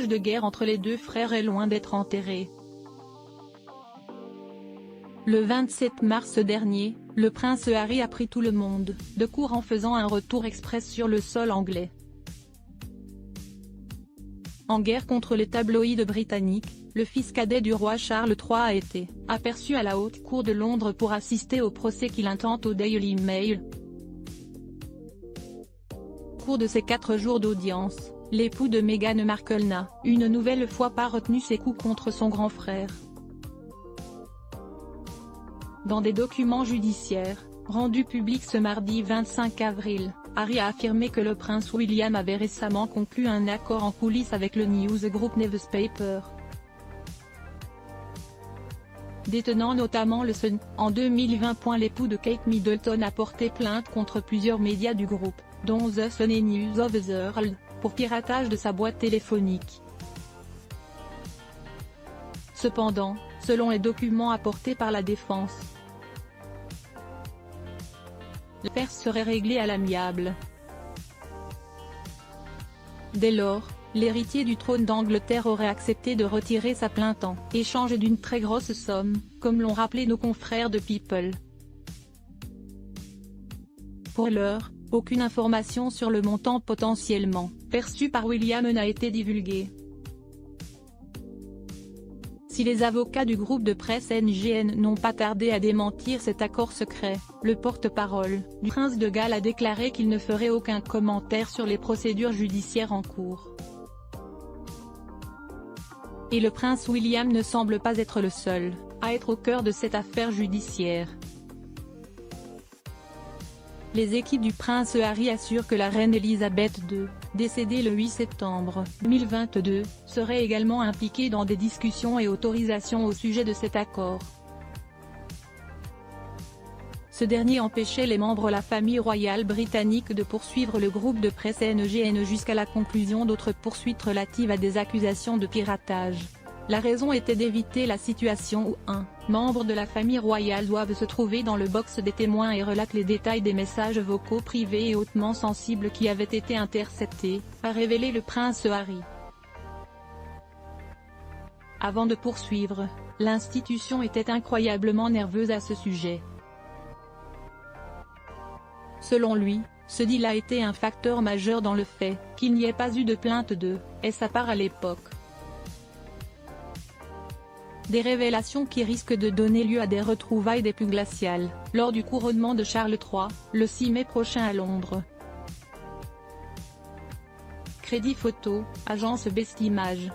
l'héritage de guerre entre les deux frères est loin d'être enterré. Le 27 mars dernier, le prince Harry a pris tout le monde de court en faisant un retour express sur le sol anglais. En guerre contre les tabloïds britanniques, le fils cadet du roi Charles III a été aperçu à la Haute Cour de Londres pour assister au procès qu'il intente au Daily Mail. Au cours de ces 4 jours d'audience, l'époux de Meghan Markle n'a, une nouvelle fois, pas retenu ses coups contre son grand frère. Dans des documents judiciaires, rendus publics ce mardi 25 avril, Harry a affirmé que le prince William avait récemment conclu un accord en coulisses avec le newsgroup Newspaper, détenant notamment le Sun. En 2020, l'époux de Kate Middleton a porté plainte contre plusieurs médias du groupe, dont The Sun et News of the World, pour piratage de sa boîte téléphonique. Cependant, selon les documents apportés par la défense, l'affaire serait réglée à l'amiable. Dès lors, l'héritier du trône d'Angleterre aurait accepté de retirer sa plainte en échange d'une très grosse somme, comme l'ont rappelé nos confrères de People. Pour l'heure, aucune information sur le montant potentiellement perçu par William n'a été divulguée. Si les avocats du groupe de presse NGN n'ont pas tardé à démentir cet accord secret, le porte-parole du prince de Galles a déclaré qu'il ne ferait aucun commentaire sur les procédures judiciaires en cours. Et le prince William ne semble pas être le seul à être au cœur de cette affaire judiciaire. Les équipes du prince Harry assurent que la reine Elisabeth II, décédée le 8 septembre 2022, serait également impliquée dans des discussions et autorisations au sujet de cet accord. Ce dernier empêchait les membres de la famille royale britannique de poursuivre le groupe de presse NGN jusqu'à la conclusion d'autres poursuites relatives à des accusations de piratage. La raison était d'éviter la situation où un membre de la famille royale doive se trouver dans le box des témoins et relate les détails des messages vocaux privés et hautement sensibles qui avaient été interceptés, a révélé le prince Harry. Avant de poursuivre, l'institution était incroyablement nerveuse à ce sujet. Selon lui, ce deal a été un facteur majeur dans le fait qu'il n'y ait pas eu de plainte de sa part à l'époque. Des révélations qui risquent de donner lieu à des retrouvailles des plus glaciales, lors du couronnement de Charles III, le 6 mai prochain à Londres. Crédit photo, agence Best Images.